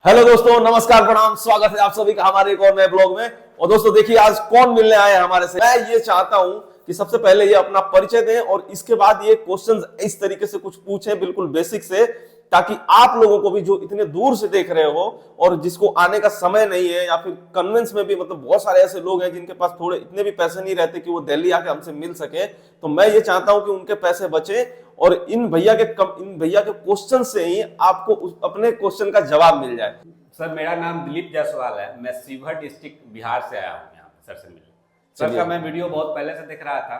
Hello दोस्तों, नमस्कार, प्रणाम, स्वागत है आप सभी का हमारे एक और नए ब्लॉग में। और दोस्तों देखिए आज कौन मिलने आए हैं हमारे से। मैं ये चाहता हूं कि सबसे पहले ये अपना परिचय दें और इसके बाद ये क्वेश्चंस इस तरीके से कुछ पूछें बिल्कुल बेसिक से, ताकि आप लोगों को भी जो इतने दूर से देख रहे हो और जिसको आने का समय नहीं है, या फिर कन्वेंस में भी मतलब बहुत सारे ऐसे लोग हैं जिनके पास थोड़े इतने भी पैसे नहीं रहते कि वो दिल्ली आके हमसे मिल सके, तो मैं ये चाहता हूं कि उनके पैसे बचे और इन भैया के क्वेश्चन से ही आपको अपने क्वेश्चन का जवाब मिल जाए। सर मेरा नाम दिलीप जायसवाल है। मैं शिवहर डिस्ट्रिक्ट बिहार से आया हूँ यहाँ सर से मिलने। सर का मैं वीडियो बहुत पहले से देख रहा था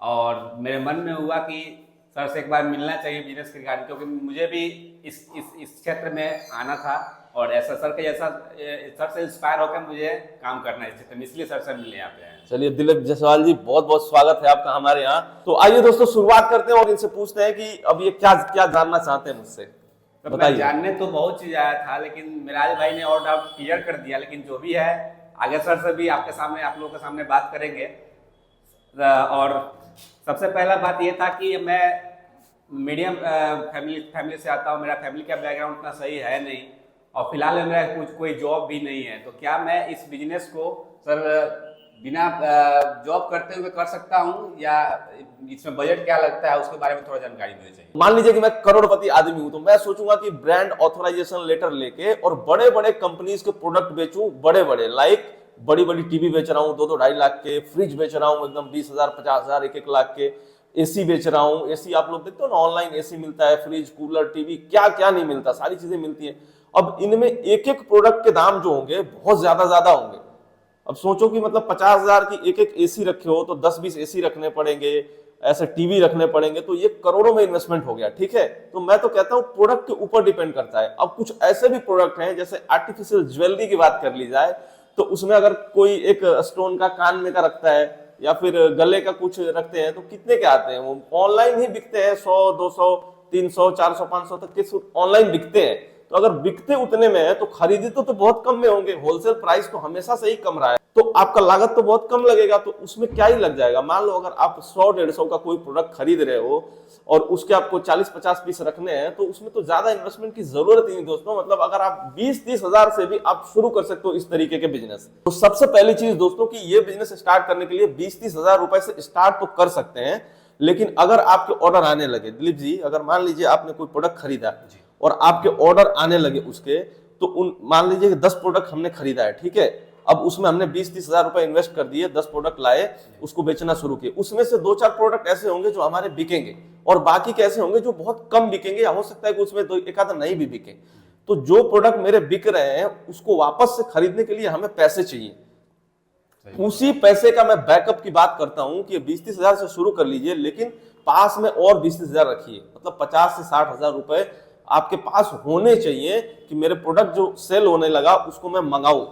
और मेरे मन में हुआ कि सर से एक बार मिलना चाहिए बिजनेस के रिगार्डिंग, क्योंकि मुझे भी इस क्षेत्र में आना था और ऐसा सर के जैसा सर से इंस्पायर होकर मुझे काम करना है इस क्षेत्र में, इसलिए सर से मिलने यहाँ पे आए। चलिए दिलीप जायसवाल जी, बहुत बहुत स्वागत है आपका हमारे यहाँ। तो आइए दोस्तों शुरुआत करते हैं और इनसे पूछते हैं कि अब ये क्या क्या जानना चाहते हैं मुझसे। तो मैं जानने तो बहुत चीज आया था, लेकिन मिराज भाई ने और डाउट क्लियर कर दिया। लेकिन जो भी है आगे सर से भी आपके सामने, आप लोगों के सामने बात करेंगे। और सबसे पहला बात ये था कि मैं मीडियम फैमिली से आता हूँ। मेरा फैमिली का बैकग्राउंड उतना सही है नहीं और फिलहाल में मेरा कोई जॉब भी नहीं है। तो क्या मैं इस बिजनेस को सर बिना जॉब करते हुए कर सकता हूँ, या इसमें बजट क्या लगता है उसके बारे में थोड़ा जानकारी मुझे चाहिए। मान लीजिए कि मैं करोड़पति आदमी हूं, तो मैं सोचूंगा कि ब्रांड ऑथराइजेशन लेटर लेके और बड़े बड़े कंपनीज के प्रोडक्ट बेचूं, बड़े बड़े लाइक बड़ी बड़ी टीवी बेच रहा हूं 2-2 2.5 लाख के, फ्रिज बेच रहा हूं एकदम 20,000 50,000 1-1 लाख के, एसी बेच रहा हूं। एसी आप लोग देखते हो ना, ऑनलाइन एसी मिलता है, फ्रिज कूलर टीवी क्या क्या नहीं मिलता, सारी चीजें मिलती है। अब इनमें एक एक प्रोडक्ट के दाम जो होंगे बहुत ज्यादा होंगे। अब सोचो कि मतलब 50,000 की एक एक एसी रखे हो तो 10-20 एसी रखने पड़ेंगे, ऐसे टीवी रखने पड़ेंगे, तो ये करोड़ों में इन्वेस्टमेंट हो गया। ठीक है, तो मैं तो कहता हूं प्रोडक्ट के ऊपर डिपेंड करता है। अब कुछ ऐसे भी प्रोडक्ट हैं, जैसे आर्टिफिशियल ज्वेलरी की बात कर ली जाए, तो उसमें अगर कोई एक स्टोन का कान में का रखता है या फिर गले का कुछ रखते हैं, तो कितने के आते हैं? वो ऑनलाइन ही बिकते हैं, 100 200 300 400 500 तक के ऑनलाइन बिकते हैं। तो अगर बिकते उतने में है तो खरीदी तो बहुत कम में होंगे। होलसेल प्राइस तो हमेशा से ही कम रहा है, तो आपका लागत तो बहुत कम लगेगा। तो उसमें क्या ही लग जाएगा। मान लो अगर आप 100-150 का कोई प्रोडक्ट खरीद रहे हो और उसके आपको 40-50 पीस रखने हैं, तो उसमें तो ज्यादा इन्वेस्टमेंट की जरूरत ही नहीं दोस्तों। मतलब अगर आप 20-30 हजार से भी आप शुरू कर सकते हो इस तरीके के बिजनेस। तो सबसे पहली चीज दोस्तों कि ये बिजनेस स्टार्ट करने के लिए 20-30 हजार रुपए से स्टार्ट तो कर सकते हैं। लेकिन अगर आपके ऑर्डर आने लगे, दिलीप जी, अगर मान लीजिए आपने कोई प्रोडक्ट खरीदा और आपके ऑर्डर आने लगे उसके, तो उन मान लीजिए कि 10 प्रोडक्ट हमने खरीदा है, ठीक है, अब उसमें हमने 20-30 हजार रुपए इन्वेस्ट कर दिए, 10 प्रोडक्ट लाए, उसको बेचना शुरू किए। उसमें से 2-4 प्रोडक्ट ऐसे होंगे जो हमारे बिकेंगे और बाकी कैसे होंगे जो बहुत कम बिकेंगे, या हो सकता है कि उसमें एक आधा नहीं भी बिके। तो जो प्रोडक्ट मेरे बिक रहे हैं उसको वापस से खरीदने के लिए हमें पैसे चाहिए। उसी पैसे का मैं बैकअप की बात करता हूं कि 20-30 हजार से शुरू कर लीजिए, लेकिन पास में और 20-30 हजार रखिए। मतलब 50 से 60 हजार रुपए आपके पास होने चाहिए कि मेरे प्रोडक्ट जो सेल होने लगा उसको मैं मंगाऊं।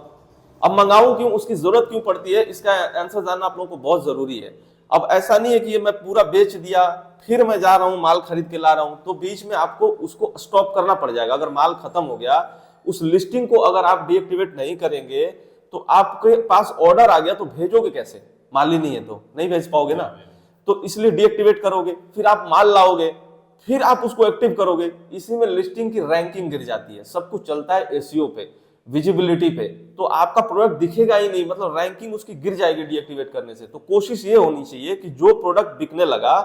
अब मंगाऊं क्यों, उसकी जरूरत क्यों पड़ती है, इसका आंसर जानना आप लोगों को बहुत जरूरी है। अब ऐसा नहीं है कि ये मैं पूरा बेच दिया फिर मैं जा रहा हूं माल खरीद के ला रहा हूं, तो बीच में आपको उसको स्टॉप करना पड़ जाएगा। अगर माल खत्म हो गया, उस लिस्टिंग को अगर आप डीएक्टिवेट नहीं करेंगे, तो आपके पास ऑर्डर आ गया तो भेजोगे कैसे? माल ही नहीं है तो नहीं भेज पाओगे ना। तो इसलिए डीएक्टिवेट करोगे, फिर आप माल लाओगे, फिर आप उसको एक्टिव करोगे। इसी में लिस्टिंग की रैंकिंग गिर जाती है। सब कुछ चलता है एसईओ पे, विजिबिलिटी पे, तो आपका प्रोडक्ट दिखेगा ही नहीं, मतलब रैंकिंग उसकी गिर जाएगी डीएक्टिवेट करने से। तो कोशिश ये होनी चाहिए कि जो प्रोडक्ट बिकने लगा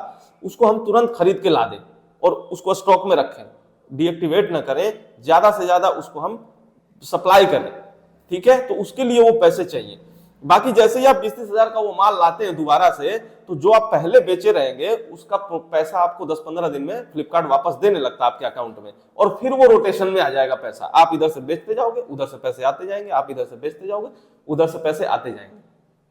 उसको हम तुरंत खरीद के ला दें और उसको स्टॉक में रखें, डीएक्टिवेट ना करें, ज्यादा से ज्यादा उसको हम सप्लाई करें। ठीक है, तो उसके लिए वो पैसे चाहिए। बाकी जैसे ही आप 20-30 हजार का वो माल लाते हैं दोबारा से, तो जो आप पहले बेचे रहेंगे उसका पैसा आपको 10-15 दिन में फ्लिपकार्ट वापस देने लगता है आपके अकाउंट में, और फिर वो रोटेशन में आ जाएगा पैसा। आप इधर से बेचते जाओगे, उधर से पैसे आते जाएंगे, आप इधर से बेचते जाओगे, उधर से पैसे आते जाएंगे।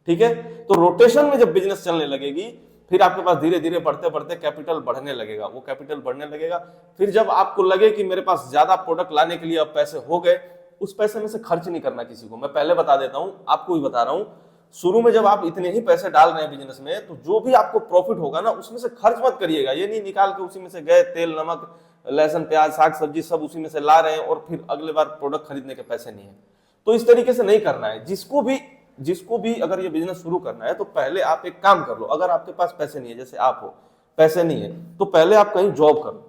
ठीक है, तो रोटेशन में जब बिजनेस चलने लगेगी, फिर आपके पास धीरे धीरे बढ़ते बढ़ते कैपिटल बढ़ने लगेगा। वो कैपिटल बढ़ने लगेगा, फिर जब आपको लगे कि मेरे पास ज्यादा प्रोडक्ट लाने के लिए अब पैसे हो गए, उस पैसे में से खर्च नहीं करना किसी को। मैं पहले बता देता हूं, आपको भी बता रहा हूं, शुरू में जब आप इतने ही पैसे डाल रहे हैं बिजनेस में, तो जो भी आपको प्रॉफिट होगा ना, उसमें से खर्च मत करिएगा। ये नहीं निकाल के उसी में से गए तेल नमक लहसुन प्याज साग सब्जी सब उसी में से ला रहे हैं और फिर अगले बार प्रोडक्ट खरीदने के पैसे नहीं है। तो इस तरीके से नहीं करना है। जिसको भी अगर ये बिजनेस शुरू करना है, तो पहले आप एक काम कर लो। अगर आपके पास पैसे नहीं है, जैसे आप हो, पैसे नहीं है, तो पहले आप कहीं जॉब करो।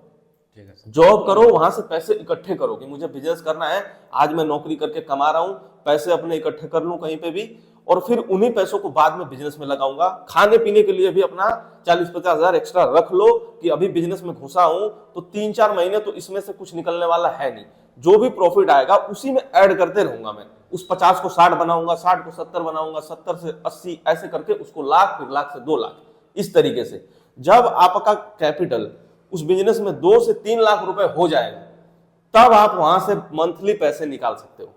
ठीक है सर। जॉब करो, वहां से पैसे इकट्ठे करो कि मुझे बिजनेस करना है, आज मैं नौकरी करके कमा रहा हूं, पैसे अपने इकट्ठे कर लूं कहीं पे भी, और फिर उन्हीं पैसों को बाद में बिजनेस में लगाऊंगा। खाने पीने के लिए भी अपना 40-50 हजार एक्स्ट्रा रख लो कि अभी बिजनेस में घुसा हूं तो 3-4 महीने तो इसमें से कुछ निकलने वाला है नहीं, जो भी प्रॉफिट आएगा उसी में ऐड करते रहूंगा मैं। उस 50 को 60 बनाऊंगा, 60 को 70 बनाऊंगा, 70 से 80, ऐसे करके उसको लाख, फिर लाख से 2 लाख, इस तरीके से। जब आपका कैपिटल उस बिजनेस में 2 से 3 लाख रुपए हो जाएगा, तब आप वहां से मंथली पैसे निकाल सकते हो।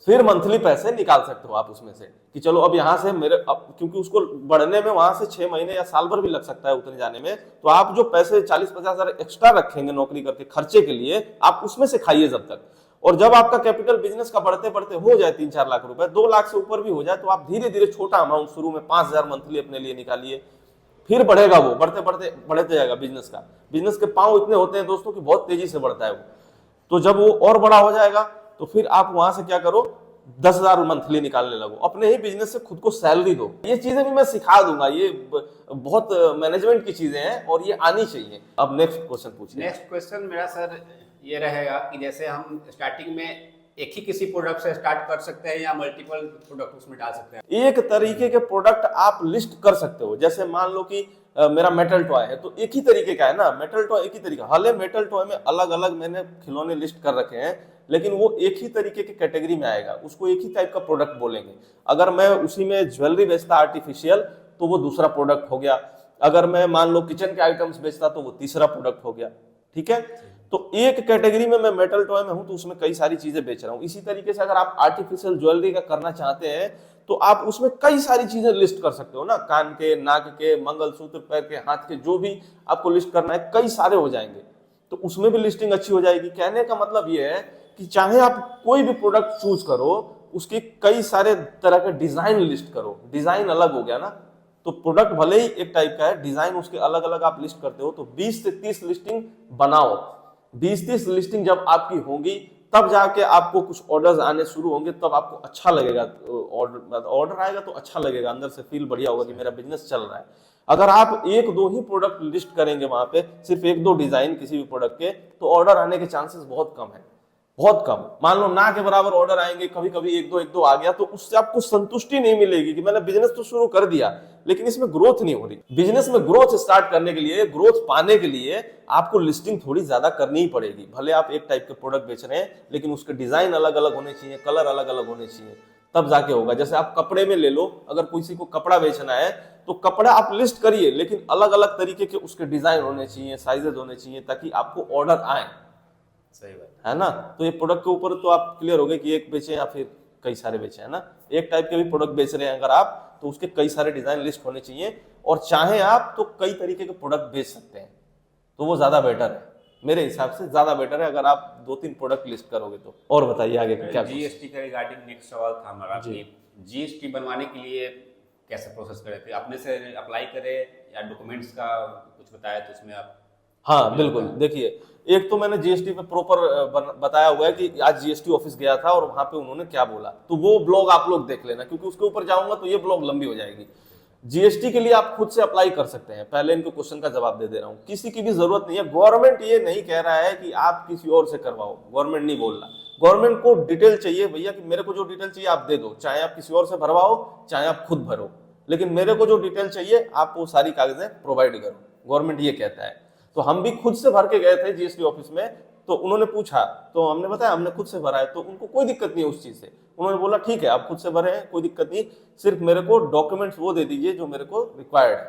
फिर मंथली पैसे निकाल सकते हो आप उसमें से कि चलो अब यहां से मेरे, क्योंकि उसको बढ़ने में वहां से 6 महीने या साल भर भी लग सकता है उतने जाने में, तो आप जो पैसे 40-50 हजार एक्स्ट्रा रखेंगे नौकरी करके खर्चे के लिए, आप उसमें से खाइए जब तक। और जब आपका कैपिटल बिजनेस का बढ़ते बढ़ते हो जाए 3-4 लाख रुपए, 2 लाख से ऊपर भी हो जाए, तो आप धीरे धीरे छोटा अमाउंट शुरू में 5,000 मंथली अपने लिए निकालिए, फिर बढ़ेगा वो, बढ़ते बढ़ते बढ़ते जाएगा बिजनेस का। बिजनेस के पांव इतने होते हैं दोस्तों कि बहुत तेजी से बढ़ता है वो। तो जब वो और बड़ा हो जाएगा तो फिर आप वहां से क्या करो, 10,000 मंथली निकालने लगो, अपने ही बिजनेस से खुद को सैलरी दो। ये चीजें भी मैं सिखा दूंगा, ये बहुत मैनेजमेंट की चीजें हैं और ये आनी चाहिए। अब नेक्स्ट क्वेश्चन पूछिए। नेक्स्ट क्वेश्चन मेरा सर ये रहेगा कि जैसे हम स्टार्टिंग में एक ही किसी प्रोडक्ट से स्टार्ट कर सकते हैं या मल्टीपल प्रोडक्ट उसमें डाल सकते हैं? एक तरीके के प्रोडक्ट आप लिस्ट कर सकते हो। जैसे मान लो कि मेरा मेटल टॉय है, तो एक ही तरीके का है ना, मेटल टॉय एक ही तरीका। हालांकि मेटल टॉय में अलग अलग मैंने खिलौने लिस्ट कर रखे हैं, लेकिन वो एक ही तरीके के कैटेगरी में आएगा, उसको एक ही टाइप का प्रोडक्ट बोलेंगे। अगर मैं उसी में ज्वेलरी बेचता आर्टिफिशियल, तो वो दूसरा प्रोडक्ट हो गया। अगर मैं मान लो किचन के आइटम्स बेचता, तो वो तीसरा प्रोडक्ट हो गया। ठीक है, तो एक कैटेगरी में मैं मेटल टॉय में हूं तो उसमें कई सारी चीजें बेच रहा हूं। इसी तरीके से अगर आप आर्टिफिशियल ज्वेलरी का करना चाहते हैं, तो आप उसमें कई सारी चीजें लिस्ट कर सकते हो ना, कान के, नाक के, मंगलसूत्र, पैर के, हाथ के, जो भी आपको लिस्ट करना है, कई सारे हो जाएंगे, तो उसमें भी लिस्टिंग अच्छी हो जाएगी। कहने का मतलब ये है कि चाहे आप कोई भी प्रोडक्ट चूज करो, उसके कई सारे तरह के डिजाइन लिस्ट करो। डिजाइन अलग हो गया ना, तो प्रोडक्ट भले ही एक टाइप का है, डिजाइन उसके अलग अलग आप लिस्ट करते हो। तो 20 से 30 लिस्टिंग बनाओ। 20-30 लिस्टिंग जब आपकी होंगी, तब जाके आपको कुछ ऑर्डर्स आने शुरू होंगे, तब आपको अच्छा लगेगा। ऑर्डर आएगा तो अच्छा लगेगा, अंदर से फील बढ़िया होगा कि मेरा बिजनेस चल रहा है। अगर आप 1-2 ही प्रोडक्ट लिस्ट करेंगे वहां पे, सिर्फ 1-2 डिजाइन किसी भी प्रोडक्ट के, तो ऑर्डर आने के चांसेस बहुत कम है, बहुत कम। मान लो ना के बराबर ऑर्डर आएंगे, कभी कभी 1-2 आ गया, तो उससे आपको संतुष्टि नहीं मिलेगी कि मैंने बिजनेस तो शुरू कर दिया, लेकिन इसमें ग्रोथ नहीं हो रही। बिजनेस में ग्रोथ स्टार्ट करने के लिए, ग्रोथ पाने के लिए आपको लिस्टिंग थोड़ी ज्यादा करनी ही पड़ेगी। भले आप एक टाइप के प्रोडक्ट बेच रहे हैं, लेकिन उसके डिजाइन अलग अलग होने चाहिए, कलर अलग अलग होने चाहिए, तब जाके होगा। जैसे आप कपड़े में ले लो, अगर किसी को कपड़ा बेचना है, तो कपड़ा आप लिस्ट करिए, लेकिन अलग अलग तरीके के उसके डिजाइन होने चाहिए, साइजेस होने चाहिए, ताकि आपको ऑर्डर आए। सही बात है ना। तो ये प्रोडक्ट के ऊपर तो आप क्लियर हो गए कि एक बेचे या फिर कई सारे बेचे, है ना। एक टाइप के भी प्रोडक्ट बेच रहे हैं अगर आप, तो उसके कई सारे डिजाइन लिस्ट होने चाहिए, और चाहे आप तो कई तरीके के प्रोडक्ट बेच सकते हैं, तो वो ज्यादा बेटर है, मेरे हिसाब से ज्यादा बेटर है अगर आप 2-3 प्रोडक्ट लिस्ट करोगे तो। और बताइए आगे का क्या। जीएसटी का रिगार्डिंग नेक्स्ट सवाल था हमारा कि जीएसटी बनवाने के लिए कैसे प्रोसेस करे थे, अपने से अप्लाई करे या डॉक्यूमेंट्स का कुछ बताया तो उसमें आप? हाँ बिल्कुल, देखिए एक तो मैंने जीएसटी पे प्रॉपर बताया हुआ है कि आज जीएसटी ऑफिस गया था और वहां पे उन्होंने क्या बोला, तो वो ब्लॉग आप लोग देख लेना, क्योंकि उसके ऊपर जाऊंगा तो ये ब्लॉग लंबी हो जाएगी। जीएसटी के लिए आप खुद से अप्लाई कर सकते हैं, पहले इनको क्वेश्चन का जवाब दे रहा हूं, किसी की भी जरूरत नहीं है। गवर्नमेंट ये नहीं कह रहा है कि आप किसी और से करवाओ, गवर्नमेंट नहीं बोल रहा। गवर्नमेंट को डिटेल चाहिए भैया कि मेरे को जो डिटेल चाहिए आप दे दो, चाहे आप किसी और से भरवाओ, चाहे आप खुद भरो, लेकिन मेरे को जो डिटेल चाहिए आप वो सारी कागजें प्रोवाइड करो, गवर्नमेंट ये कहता है। तो हम भी खुद से भर के गए थे जीएसटी ऑफिस में, तो उन्होंने पूछा तो हमने बताया हमने खुद से भरा है, तो उनको कोई दिक्कत नहीं है उस चीज से। उन्होंने बोला ठीक है आप खुद से भरे हैं, कोई दिक्कत नहीं, सिर्फ मेरे को डॉक्यूमेंट्स वो दे दीजिए जो मेरे को रिक्वायर्ड है।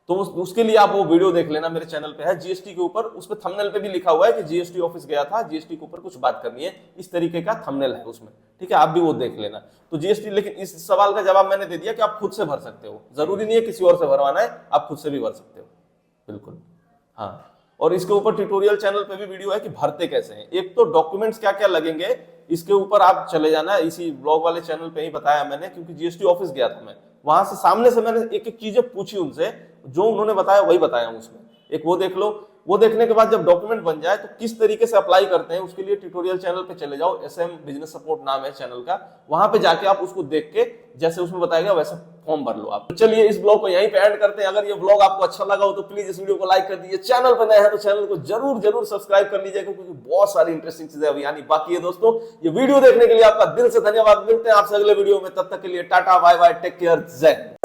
तो उसके लिए आप वो वीडियो देख लेना, मेरे चैनल पे है जीएसटी के ऊपर, उस पर थंबनेल पे भी लिखा हुआ है कि जीएसटी ऑफिस गया था, जीएसटी के ऊपर कुछ बात करनी है, इस तरीके का थंबनेल है उसमें, ठीक है, आप भी वो देख लेना। तो जीएसटी, लेकिन इस सवाल का जवाब मैंने दे दिया कि आप खुद से भर सकते हो, जरूरी नहीं है किसी और से भरवाना है, आप खुद से भी भर सकते हो, बिल्कुल। हाँ, और इसके ऊपर ट्यूटोरियल चैनल पे भी वीडियो है कि भरते कैसे हैं। एक तो डॉक्यूमेंट्स क्या क्या लगेंगे, इसके ऊपर आप चले जाना, इसी ब्लॉग वाले चैनल पे ही बताया मैंने, क्योंकि जीएसटी ऑफिस गया था मैं, वहां से सामने से मैंने एक एक चीजें पूछी उनसे, जो उन्होंने बताया वही बताया उसमें। एक वो देख लो, वो देखने के बाद जब डॉक्यूमेंट बन जाए तो किस तरीके से अप्लाई करते हैं, उसके लिए ट्यूटोरियल चैनल पे चले जाओ, SM बिजनेस सपोर्ट नाम है चैनल का, वहां पे जाके आप उसको देख के जैसे उसमें बताया गया वैसे फॉर्म भर लो आप। चलिए इस ब्लॉग को यहीं पे एंड करते हैं। अगर ये ब्लॉग आपको अच्छा लगा हो तो प्लीज इस वीडियो को लाइक कर दीजिए। चैनल पर नए हैं तो चैनल को जरूर सब्सक्राइब कर लीजिए, क्योंकि बहुत सारी इंटरेस्टिंग चीजें अभी आनी बाकी है। दोस्तों ये वीडियो देखने के लिए आपका दिल से धन्यवाद। मिलते हैं आपसे अगले वीडियो में, तब तक के लिए tata bye bye, take care, जय।